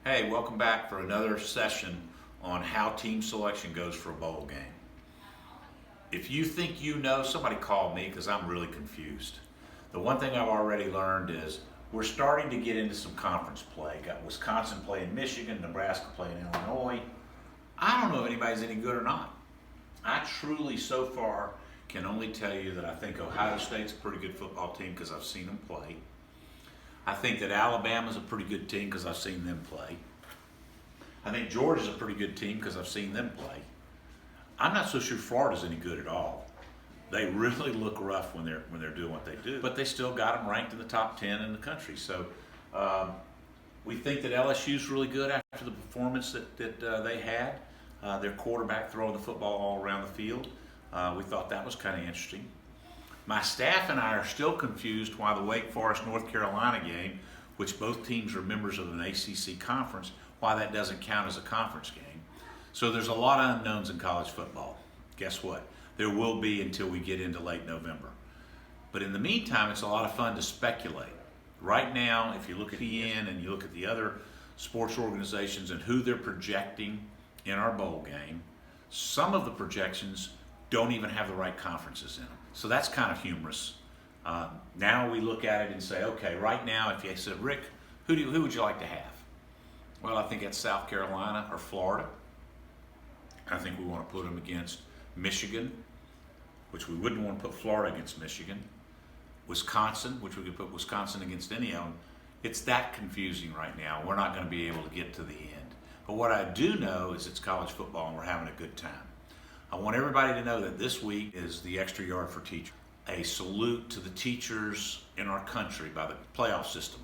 Hey, welcome back for another session on how team selection goes for a bowl game. If you think you know, somebody call me because I'm really confused. The one thing I've already learned is we're starting to get into some conference play. Got Wisconsin playing Michigan, Nebraska playing Illinois. I don't know if anybody's any good or not. I truly, so far, can only tell you that I think Ohio State's a pretty good football team because I've seen them play. I think that Alabama's a pretty good team because I've seen them play. I think Georgia's a pretty good team because I've seen them play. I'm not so sure Florida's any good at all. They really look rough when they're doing what they do, but they still got them ranked in the top 10 in the country. So we think that LSU's really good after the performance that they had. Their quarterback throwing the football all around the field. We thought that was kind of interesting. My staff and I are still confused why the Wake Forest North Carolina game, which both teams are members of an ACC conference, why that doesn't count as a conference game. So there's a lot of unknowns in college football. Guess what? There will be until we get into late November. But in the meantime, it's a lot of fun to speculate. Right now, if you look at EN and you look at the other sports organizations and who they're projecting in our bowl game, some of the projections don't even have the right conferences in them. So that's kind of humorous. Now we look at it and say, okay, right now, if you said, Rick, who would you like to have? Well, I think it's South Carolina or Florida. I think we want to put them against Michigan, which we wouldn't want to put Florida against Michigan. Wisconsin, which we could put Wisconsin against any of them. It's that confusing right now. We're not going to be able to get to the end. But what I do know is it's college football and we're having a good time. I want everybody to know that this week is the Extra Yard for Teachers. A salute to the teachers in our country by the playoff system.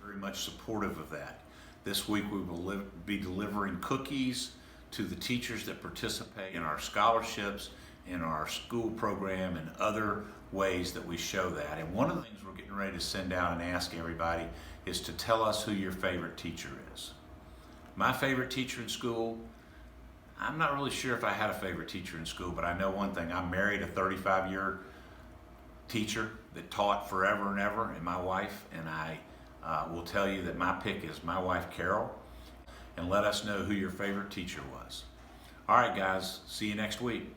Very much supportive of that. This week we will be delivering cookies to the teachers that participate in our scholarships, in our school program, and other ways that we show that. And one of the things we're getting ready to send out and ask everybody is to tell us who your favorite teacher is. My favorite teacher in school, I'm not really sure if I had a favorite teacher in school, but I know one thing. I married a 35-year teacher that taught forever and ever, and my wife, and I will tell you that my pick is my wife, Carol, and let us know who your favorite teacher was. All right, guys, see you next week.